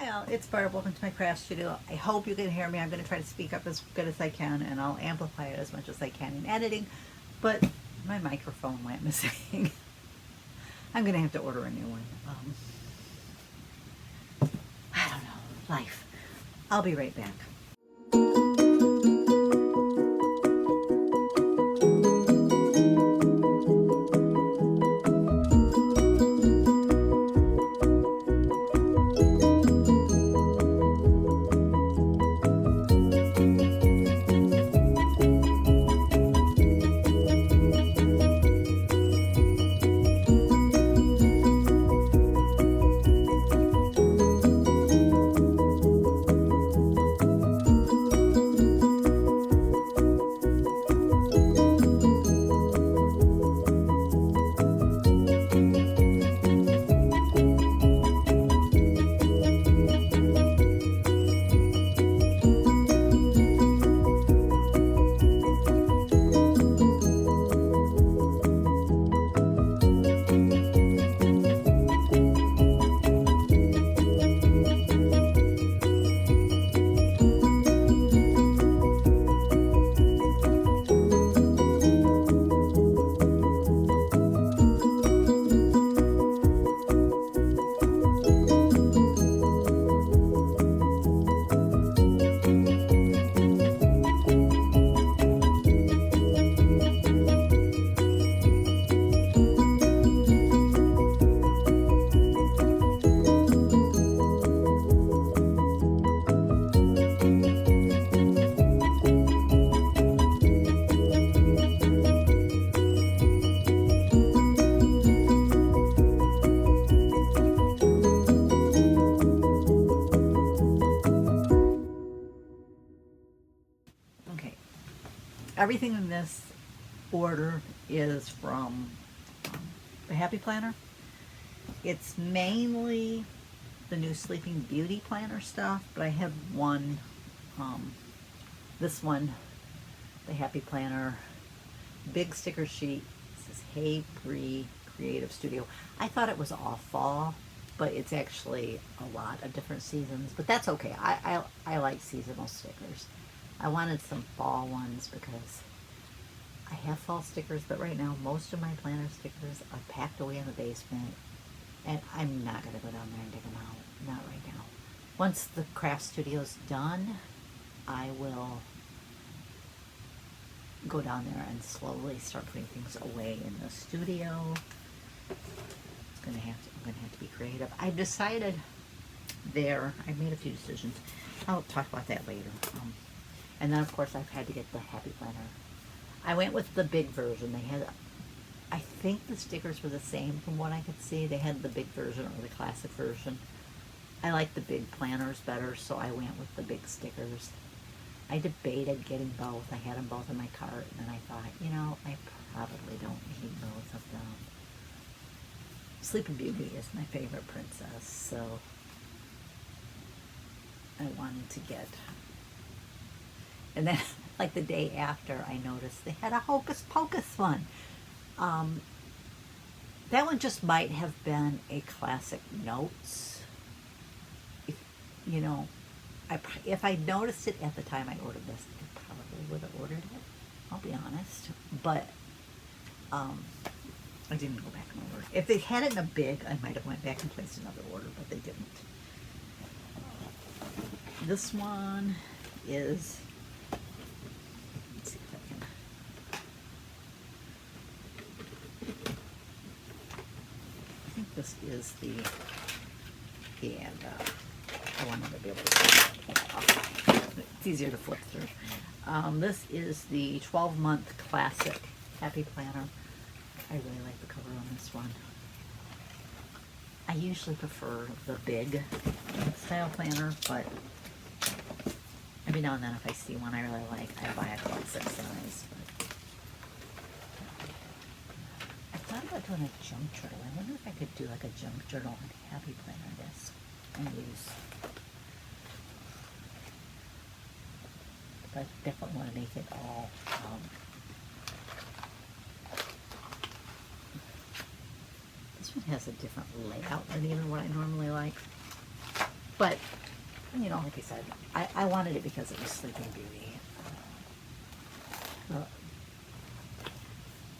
Well, it's Barb. Welcome to my craft studio. I hope you can hear me. I'm going to try to speak up as good as I can, and I'll amplify it as much as I can in editing. But my microphone went missing. I'm going to have to order a new one. I don't know. Life. I'll be right back. Okay. Everything in this order is from the Happy Planner. It's mainly the new Sleeping Beauty Planner stuff, but I have one, this one, the Happy Planner, big sticker sheet. It says, "Hey Bree, Creative Studio." I thought it was all fall, but it's actually a lot of different seasons, but that's okay. I like seasonal stickers. I wanted some fall ones because I have fall stickers, but right now most of my planner stickers are packed away in the basement, and I'm not going to go down there and dig them out. Not right now. Once the craft studio's done, I will go down there and slowly start putting things away in the studio. I'm gonna have to be creative. I've decided I made a few decisions. I'll talk about that later. And then of course I've had to get the Happy Planner. I went with the big version. They had, I think the stickers were the same from what I could see. They had the big version or the classic version. I like the big planners better, so I went with the big stickers. I debated getting both. I had them both in my cart, and then I thought, you know, I probably don't need both of them. Sleeping Beauty is my favorite princess, so I wanted to get. And then, like the day after, I noticed they had a Hocus Pocus one. That one just might have been a classic notes. You know, if I noticed it at the time I ordered this, I probably would have ordered it. I'll be honest. But I didn't go back and order. If they had it in a big, I might have went back and placed another order, but they didn't. This one is, let's see if I can. I think this is I wanted to be able to pull it off. It's easier to flip through. This is the 12-month classic Happy Planner. I really like the cover on this one. I usually prefer the big style planner, but every now and then if I see one I really like, I buy a classic size. But I thought about doing a junk journal. I wonder if I could do like a junk journal on Happy Planner disc and use. But I definitely want to make it all this one has a different layout than even what I normally like. But, you know, like I said, I wanted it because it was Sleeping Beauty.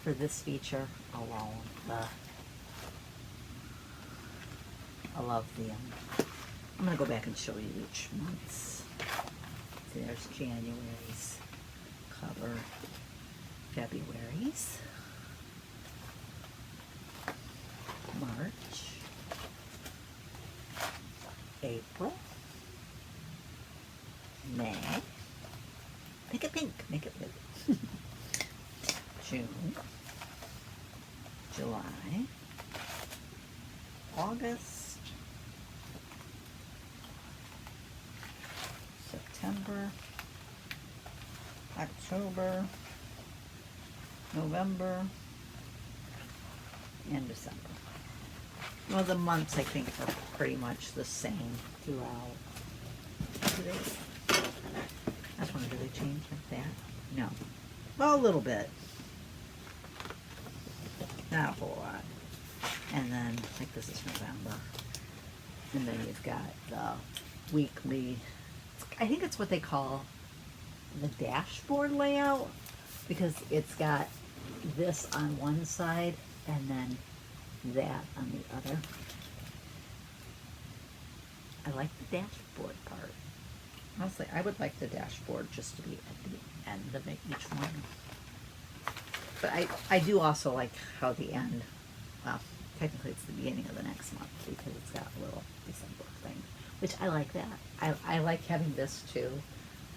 For this feature alone, I love the, I'm going to go back and show you each month's. See, there's January's cover, February's, March, April, May, make it pink, make it blue, June, July, August, September, October, November, and December. Well, the months I think are pretty much the same throughout. I just wonder, do they change like that? No. Well, a little bit. Not a whole lot. And then, like, this is November. And then you've got the weekly, I think it's what they call the dashboard layout, because it's got this on one side and then that on the other. I like the dashboard part. Honestly, I would like the dashboard just to be at the end of each one. But I do also like how the end, well, technically it's the beginning of the next month because it's got a little December thing, which I like that. I like having this too.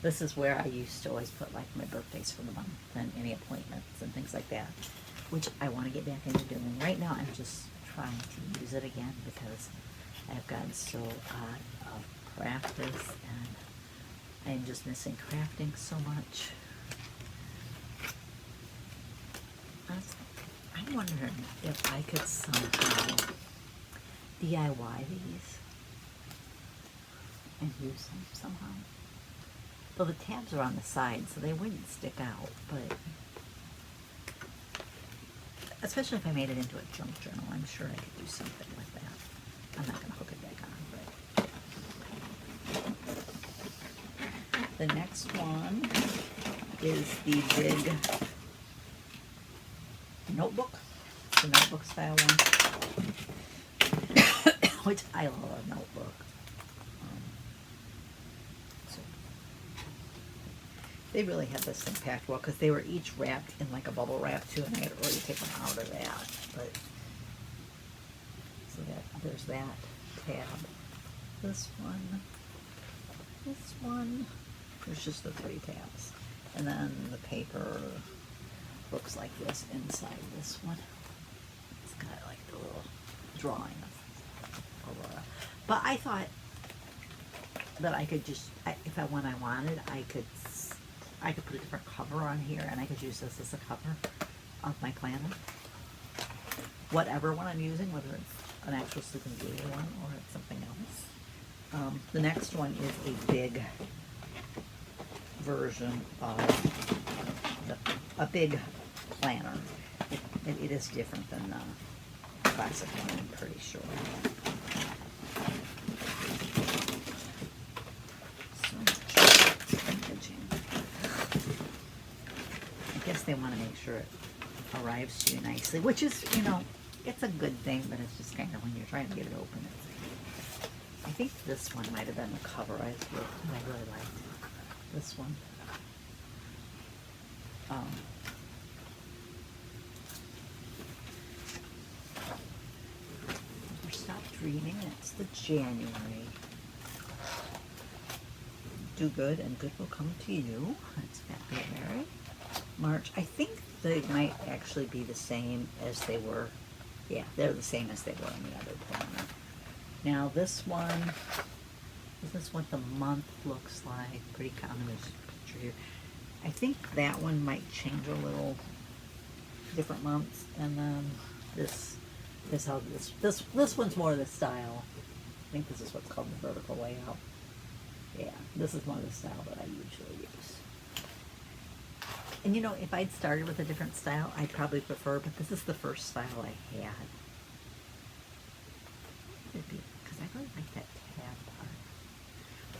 This is where I used to always put like my birthdays for the month and any appointments and things like that, which I want to get back into doing. Right now I'm just trying to use it again because I've gotten so out of practice and I'm just missing crafting so much. I'm wondering if I could somehow DIY these and use them somehow. Well, the tabs are on the side, so they wouldn't stick out, but especially if I made it into a junk journal, I'm sure I could do something with that. I'm not going to hook it back on, but the next one is the big notebook, the notebook style one, which I love a notebook. So they really had this thing packed well because they were each wrapped in like a bubble wrap too, and I had to really take them out of that. But so that there's that tab. This one. There's just the 3 tabs, and then the paper looks like this inside this one. It's got like the little drawing of Aurora. But I thought that I could just, if I wanted, I could put a different cover on here, and I could use this as a cover of my planner. Whatever one I'm using, whether it's an actual Sleeping Beauty one or it's something else. The next one is a big version of a big planner. It is different than the classic one, I'm pretty sure. So much packaging. I guess they want to make sure it arrives to you nicely, which is, you know, it's a good thing, but it's just kind of when you're trying to get it open. I think this one might have been the cover I really liked. This one. Stop Dreaming. It's the January. Do good and good will come to you. That's February. March. I think they might actually be the same as they were. Yeah, they're the same as they were in the other planner. Now this one, this is what the month looks like. Pretty common. There's a picture here. I think that one might change a little, different months, and then this is how this one's more the style. I think this is what's called the vertical layout. Yeah, this is more the style that I usually use. And you know, if I'd started with a different style, I'd probably prefer, but this is the first style I had. It'd be, because I really like that tab part.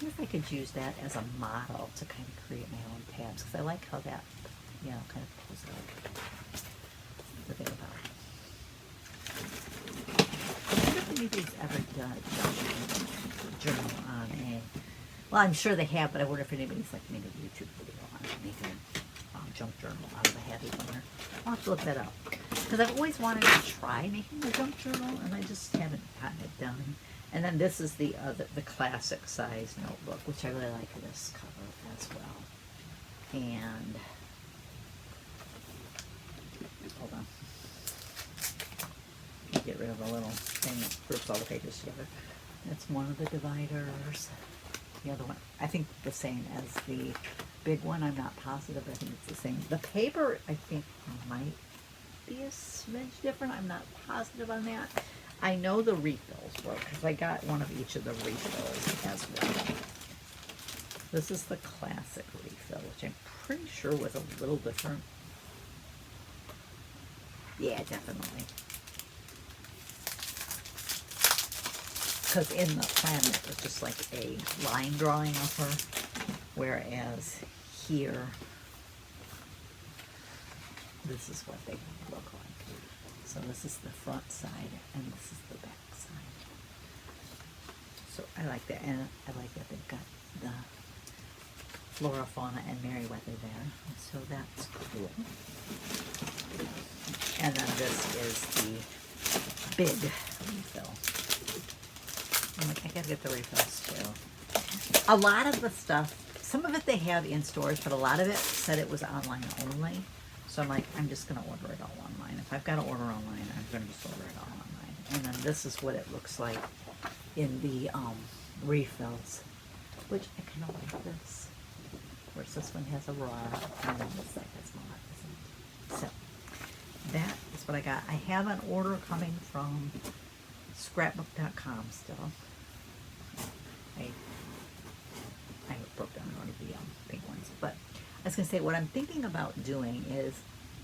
wonder if I could use that as a model to kind of create my own tabs, because I like how that, you know, kind of pulls out the thing about it. I wonder if anybody's ever done a journal on a, well, I'm sure they have, but I wonder if anybody's like made a YouTube video on making a junk journal out of a happy planner. I'll have to look that up, because I've always wanted to try making a junk journal, and I just haven't gotten it done. And then this is the classic size notebook, which I really like this cover as well. And hold on, get rid of the little thing that groups all the pages together. That's one of the dividers. The other one, I think the same as the big one. I'm not positive. I think it's the same. The paper, I think, might be a smidge different. I'm not positive on that. I know the refills work because I got one of each of the refills as well. This is the classic refill, which I'm pretty sure was a little different. Yeah, definitely. Because in the planner, it was just like a line drawing of her, whereas here, this is what they look like. So this is the front side, and this is the back side. So I like that, and I like that they've got the flora, fauna, and Merriweather there. So that's cool. And then this is the big refill. I gotta get the refills too. A lot of the stuff, some of it they have in stores, but a lot of it said it was online only. So I'm like, I'm just gonna order it all online. If I've got to order online, I'm gonna just order it all online. And then this is what it looks like in the refills, which I kind of like this. Whereas this one has a raw, and then this side has more. So that is what I got. I have an order coming from scrapbook.com still. I broke down one of the pink ones, but I was going to say, what I'm thinking about doing is,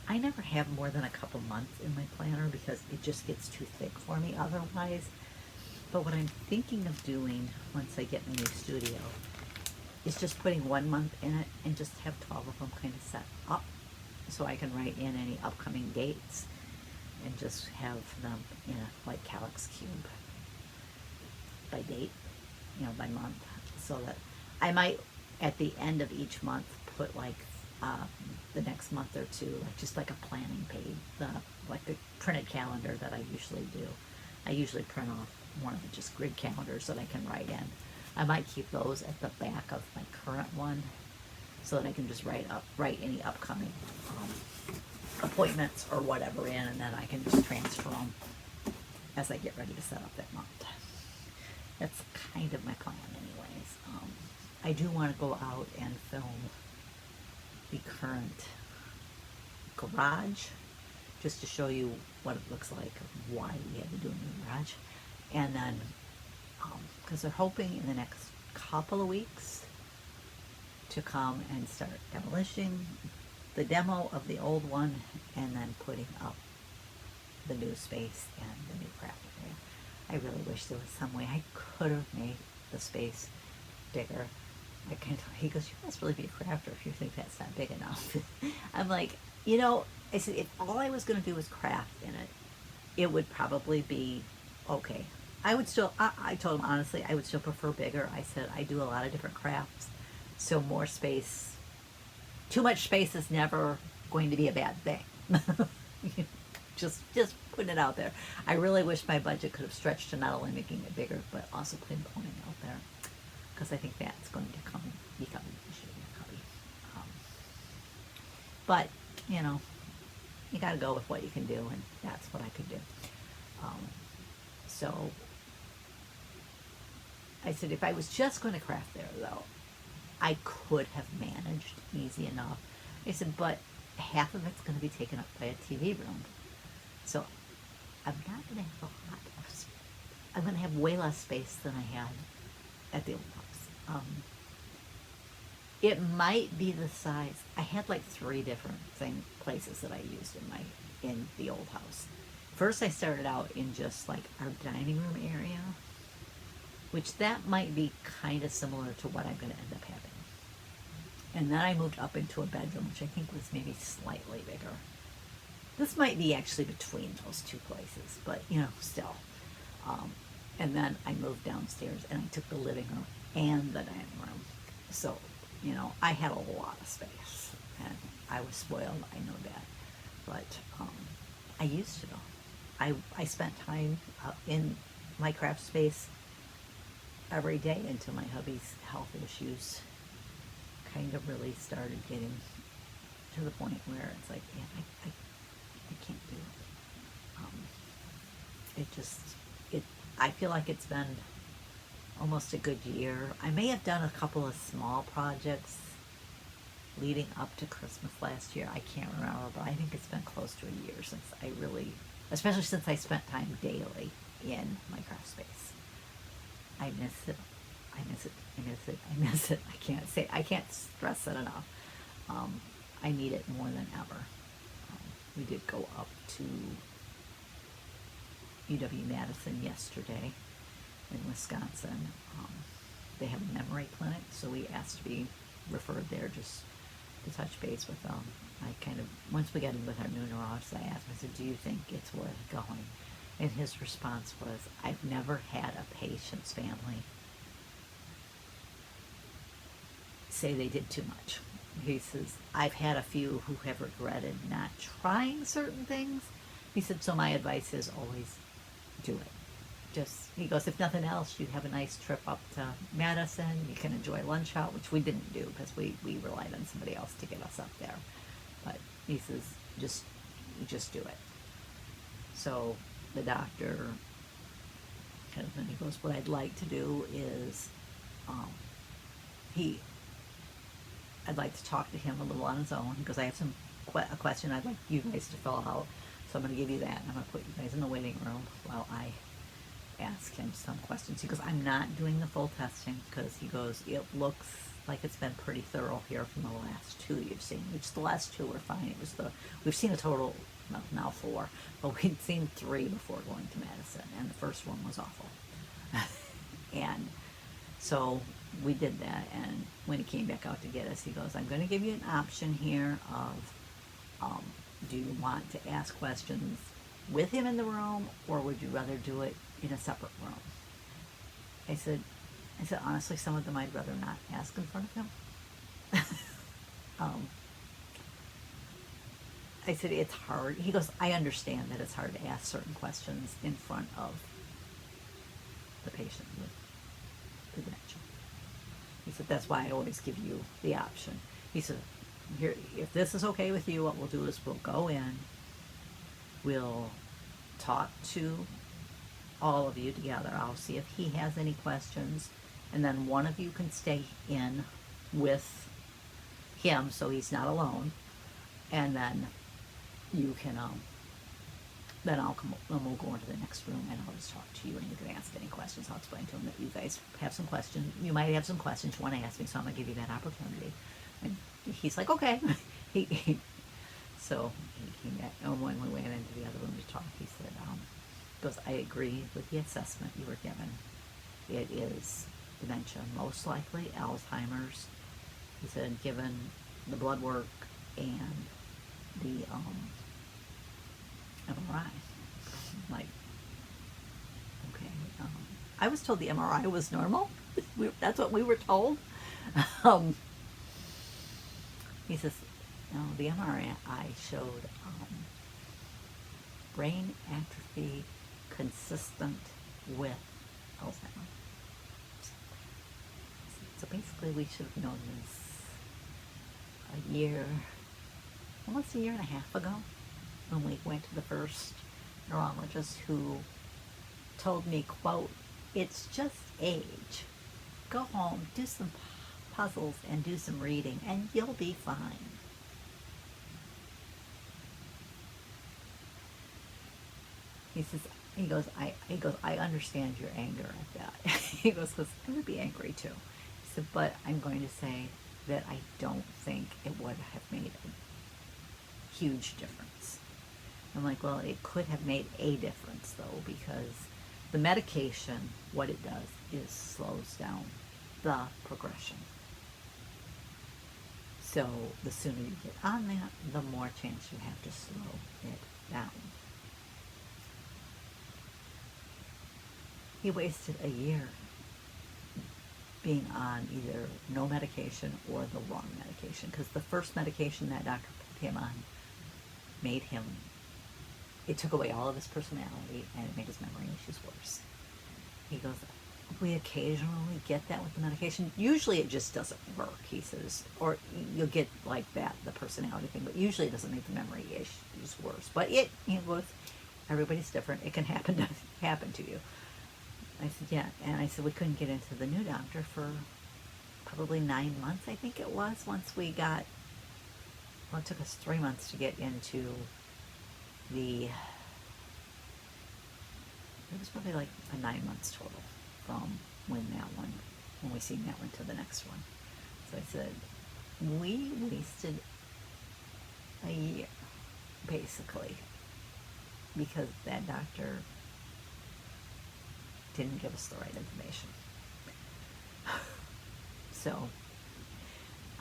I never have more than a couple months in my planner because it just gets too thick for me otherwise. But what I'm thinking of doing once I get my new studio is just putting 1 month in it and just have 12 of them kind of set up so I can write in any upcoming dates and just have them in a like calyx cube by date, you know, by month, so that I might at the end of each month put like the next month or two, like just like a planning page, like the printed calendar that I usually do. I usually print off one of the just grid calendars that I can write in. I might keep those at the back of my current one so that I can just write any upcoming appointments or whatever in, and then I can just transfer them as I get ready to set up that month. That's kind of my plan anyways. I do want to go out and film the current garage just to show you what it looks like, why we had to do a new garage. And then, because they're hoping in the next couple of weeks to come and start demolishing the demo of the old one and then putting up the new space and the new craft area. I really wish there was some way I could have made the space bigger. I kind of, he goes, you must really be a crafter if you think that's not big enough. I'm like, you know, I said, if all I was going to do was craft in it, it would probably be okay. I would still, I told him honestly, I would still prefer bigger. I said, I do a lot of different crafts, so more space, too much space is never going to be a bad thing. just putting it out there. I really wish my budget could have stretched to not only making it bigger, but also putting the plumbing out there, because I think that's going to become an issue in the cubby. But, you know, you got to go with what you can do, and that's what I could do. So I said, if I was just going to craft there, though, I could have managed easy enough. I said, but half of it's going to be taken up by a TV room. So I'm not going to have a lot of, I'm going to have way less space than I had at the old house. It might be the size. I had like 3 different places that I used in the old house. First, I started out in just like our dining room area, which that might be kind of similar to what I'm going to end up having. And then I moved up into a bedroom, which I think was maybe slightly bigger. This might be actually between those two places, but you know, still. And then I moved downstairs and I took the living room and the dining room. So, you know, I had a lot of space and I was spoiled, I know that. But I used to know. I spent time in my craft space every day until my hubby's health issues kind of really started getting to the point where it's like, yeah, I can't do it. I feel like it's been almost a good year. I may have done a couple of small projects leading up to Christmas last year. I can't remember, but I think it's been close to a year since I really, especially since I spent time daily in my craft space. I miss it. I miss it. I miss it. I miss it. I can't stress it enough. I need it more than ever. We did go up to UW-Madison yesterday in Wisconsin. They have a memory clinic, so we asked to be referred there just to touch base with them. Once we got in with our new neurologist, I asked him, I said, do you think it's worth going? And his response was, I've never had a patient's family say they did too much. He says, I've had a few who have regretted not trying certain things. He said, so my advice is always do it. He goes, if nothing else, you have a nice trip up to Madison. You can enjoy lunch out, which we didn't do because we relied on somebody else to get us up there. But he says, just do it. So the doctor, and he goes, what I'd like to do is, I'd like to talk to him a little on his own because I have a question I'd like you guys to fill out. So I'm going to give you that. And I'm going to put you guys in the waiting room while I ask him some questions. He goes, I'm not doing the full testing because he goes, it looks like it's been pretty thorough here from the last two you've seen, which the last two were fine. We've seen a total, well, now 4, but we'd seen 3 before going to Madison, and the first one was awful. And so we did that, and when he came back out to get us, he goes, I'm going to give you an option here of, do you want to ask questions with him in the room, or would you rather do it in a separate room? I said, honestly, some of them I'd rather not ask in front of him. I said, it's hard. He goes, I understand that it's hard to ask certain questions in front of the patient with the dementia. He said, that's why I always give you the option. He said, here, if this is okay with you, what we'll do is we'll go in, we'll talk to all of you together. I'll see if he has any questions, and then one of you can stay in with him so he's not alone, and then you can then I'll come, then we'll go into the next room and I'll just talk to you and you can ask any questions. I'll explain to him that you guys have some questions. You might have some questions you want to ask me, so I'm going to give you that opportunity. And he's like, okay. So he came back, and when we went into the other room to talk, he said, goes, I agree with the assessment you were given. It is dementia, most likely Alzheimer's. He said, given the blood work and the MRI. I'm like, okay. I was told the MRI was normal. That's what we were told. He says, no, the MRI showed brain atrophy consistent with Alzheimer's. So basically we should have known this almost a year and a half ago, when we went to the first neurologist, who told me, quote, it's just age. Go home, do some puzzles and do some reading and you'll be fine. He goes, I understand your anger at that. He goes, because I would be angry too. He said, but I'm going to say that I don't think it would have made a huge difference. I'm like, well, it could have made a difference though, because The medication, what it does is slows down the progression. So the sooner you get on that, the more chance you have to slow it down. He wasted a year being on either no medication or the wrong medication, because the first medication that doctor put him on made him, it took away all of his personality and it made his memory issues worse. He goes, we occasionally get that with the medication. Usually it just doesn't work, he says, or you'll get like that, the personality thing, but usually it doesn't make the memory issues worse. But it, he goes, everybody's different. It can happen to you. I said, yeah. And I said, we couldn't get into the new doctor for probably 9 months, I think it was, once we got, well, it took us 3 months to get into the, it was probably like a 9 months total from when we seen that one to the next one. So I said, we wasted a year, basically, because that doctor didn't give us the right information. So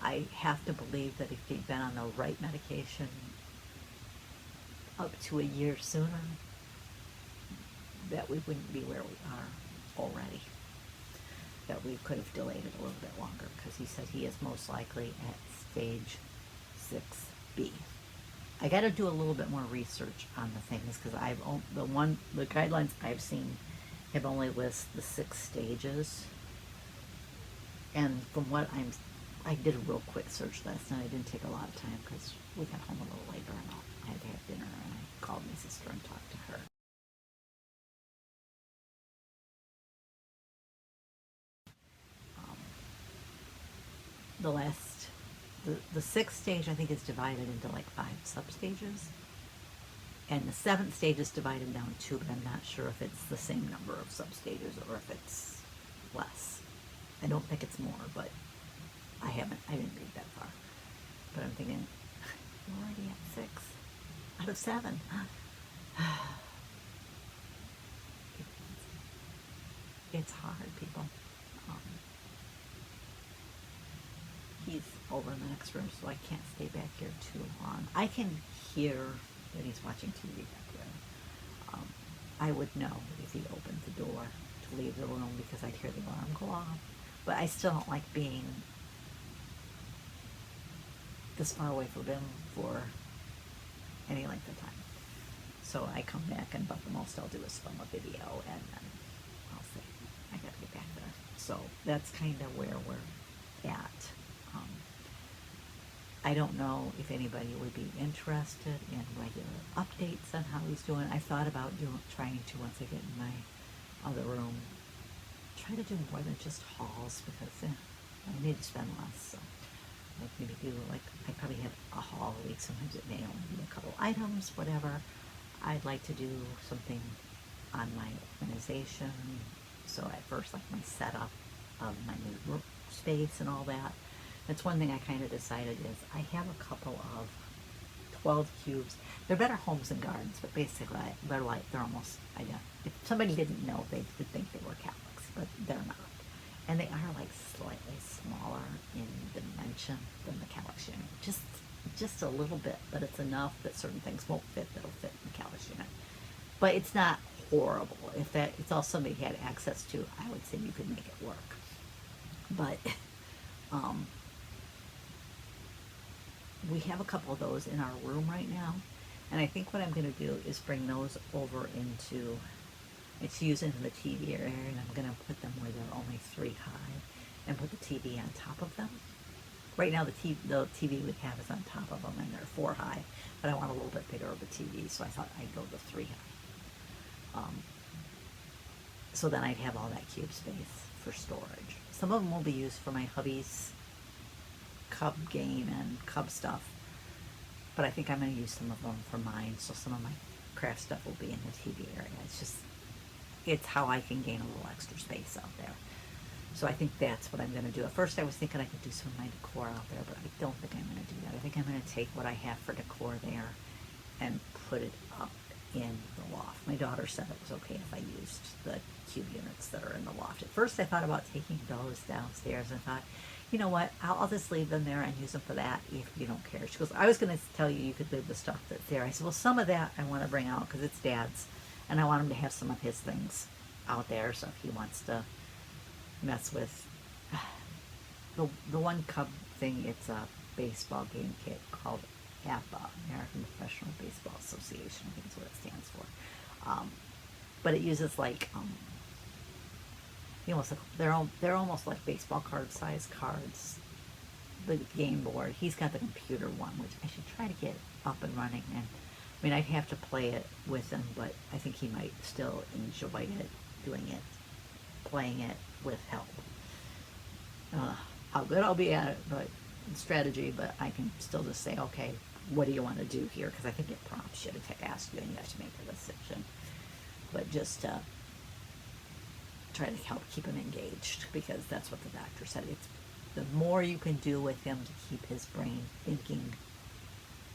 I have to believe that if he'd been on the right medication up to a year sooner, that we wouldn't be where we are already. That we could have delayed it a little bit longer, because he said he is most likely at stage 6B. I got to do a little bit more research on the things, because the guidelines I've seen have only listed the 6 stages, and from what I did a real quick search last night. I didn't take a lot of time because we got home a little later and I had to have dinner, and I called my sister and talked to her. The 6th stage, I think, is divided into like 5 substages, and the 7th stage is divided down too, but I'm not sure if it's the same number of substages or if it's less. I don't think it's more, but I didn't read that far. But I'm thinking, we're already at 6 out of 7. It's hard, people. He's over in the next room, so I can't stay back here too long. I can hear that he's watching TV back there. I would know if he opened the door to leave the room, because I'd hear the alarm go off. But I still don't like being this far away from him for any length of time. So I come back, and about the most I'll do is film a video, and then I'll say, I gotta get back there. So that's kind of where we're at. I don't know if anybody would be interested in regular updates on how he's doing. I thought about trying to, once I get in my other room, try to do more than just hauls, because I need to spend less. So like maybe do, like, I probably have a haul a week. Sometimes it may only be a couple items, whatever. I'd like to do something on my organization. So at first, like my setup of my new workspace and all that. That's one thing I kind of decided is I have a couple of 12 cubes. They're better homes and gardens, but basically they're almost identical. If somebody didn't know, they would think they were Catholics, but they're not. And they are like slightly smaller in dimension than the Calyx unit. Just a little bit, but it's enough that certain things won't fit that'll fit in the Calyx unit. But it's not horrible. If it's all somebody had access to, I would say you could make it work. But we have a couple of those in our room right now, and I think what I'm going to do is bring those over into, it's used into the TV area, and I'm going to put them where they're only 3 high, and put the TV on top of them. Right now the TV we have is on top of them, and they're 4 high, but I want a little bit bigger of a TV, so I thought I'd go to 3 high. So then I'd have all that cube space for storage. Some of them will be used for my hubby's cub game and cub stuff, but I think I'm going to use some of them for mine, so some of my craft stuff will be in the TV area. It's how I can gain a little extra space out there. So I think that's what I'm going to do. At first I was thinking I could do some of my decor out there, but I don't think I'm going to do that. I think I'm going to take what I have for decor there and put it up in the loft. My daughter said it was okay if I used the cube units that are in the loft. At first I thought about taking those downstairs and thought, you know what, I'll just leave them there and use them for that if you don't care. She goes, I was going to tell you could leave the stuff that's there. I said, well, some of that I want to bring out because it's Dad's, and I want him to have some of his things out there, so if he wants to mess with the one cub thing, it's a baseball game kit called APA, American Professional Baseball Association, I think is what it stands for. But it uses like, you know, they're almost like baseball card size cards. The game board. He's got the computer one, which I should try to get up and running. And I mean, I'd have to play it with him, but I think he might still enjoy it, doing it, playing it with help. How good I'll be at it, but strategy, but I can still just say, okay, what do you want to do here? Because I think it prompts you to ask you and you have to make a decision. But just try to help keep him engaged, because that's what the doctor said. It's the more you can do with him to keep his brain thinking,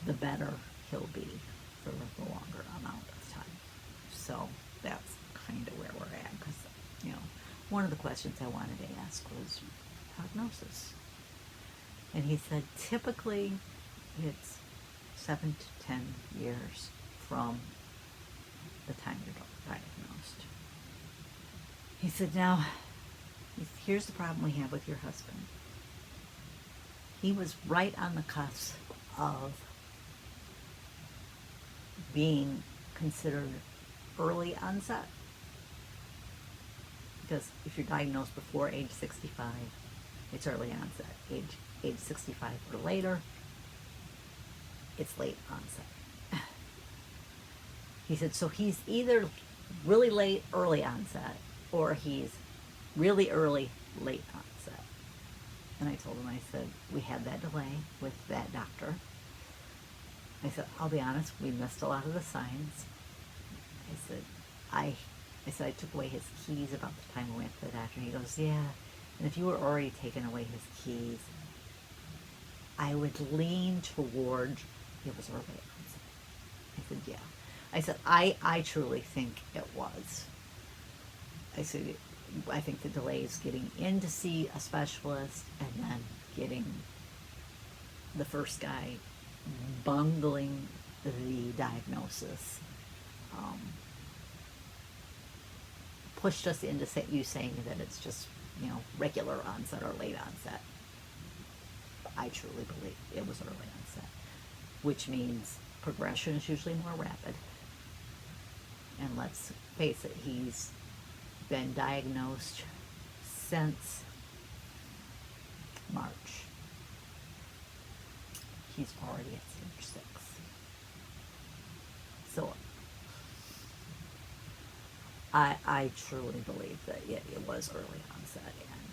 the better he'll be for the longer amount of time. So that's kind of where we're at, because, you know, one of the questions I wanted to ask was prognosis. And he said typically it's 7 to 10 years from the time you're diagnosed. He said, now, here's the problem we have with your husband. He was right on the cusp of being considered early onset. Because if you're diagnosed before age 65, it's early onset. Age 65 or later, it's late onset. He said, so he's either really late, early onset, or he's really early, late onset. And I told him, I said, we had that delay with that doctor. I said, I'll be honest, we missed a lot of the signs. I said, I took away his keys about the time we went to the doctor. And he goes, yeah, and if you were already taking away his keys, I would lean toward it was early onset. I said, yeah. I said, I truly think it was. I said, I think the delay is getting in to see a specialist and then getting the first guy bungling the diagnosis. Pushed us into you saying that it's just, you know, regular onset or late onset. I truly believe it was early onset, which means progression is usually more rapid. And let's face it, he's been diagnosed since March. He's already at stage 6. So I truly believe that it was early onset, and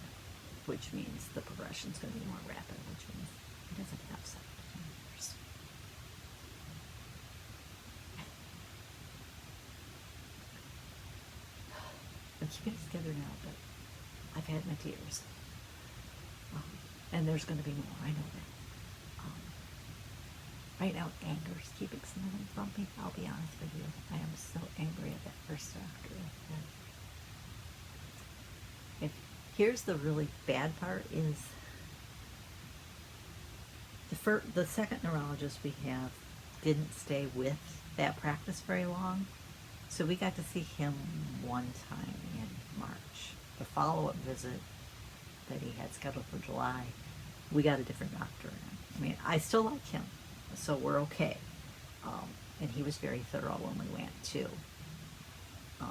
which means the progression is going to be more rapid, which means he doesn't have 7 to 10 years. I'm keeping it together now, but I've had my tears. And there's going to be more, I know that. Right now, anger is keeping some of them from me. I'll be honest with you. I am so angry at that first doctor. And here's the really bad part is the second neurologist we have didn't stay with that practice very long. So we got to see him one time in March. The follow-up visit that he had scheduled for July, we got a different doctor in. I mean, I still like him. So we're okay. And he was very thorough when we went too. I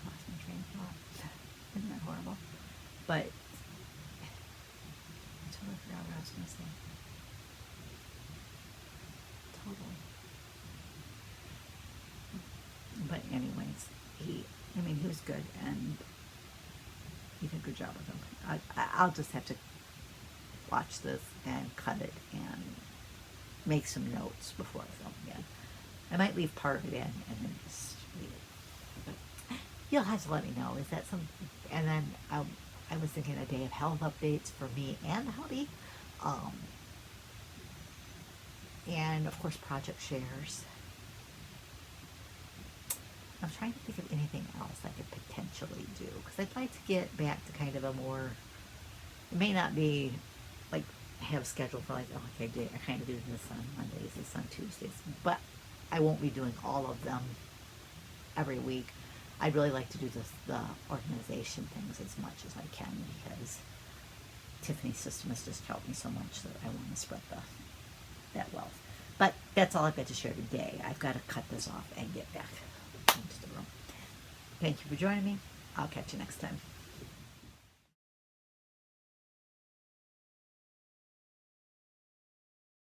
lost my train of thought. Isn't that horrible? But I totally forgot what I was going to say. Totally. But anyways, he was good, and he did a good job with him. I'll just have to watch this and cut it and make some notes before I film again. I might leave part of it in and then just leave it. But you'll have to let me know. Is that some? And then I was thinking a day of health updates for me and hubby. And of course, project shares. I'm trying to think of anything else I could potentially do, because I'd like to get back to kind of a more, it may not be like have scheduled for like, oh, okay, I kind of do this on Mondays, this on Tuesdays, but I won't be doing all of them every week. I'd really like to do the organization things as much as I can, because Tiffany's system has just helped me so much that I want to spread that wealth. But that's all I've got to share today. I've got to cut this off and get back into the room. Thank you for joining me. I'll catch you next time.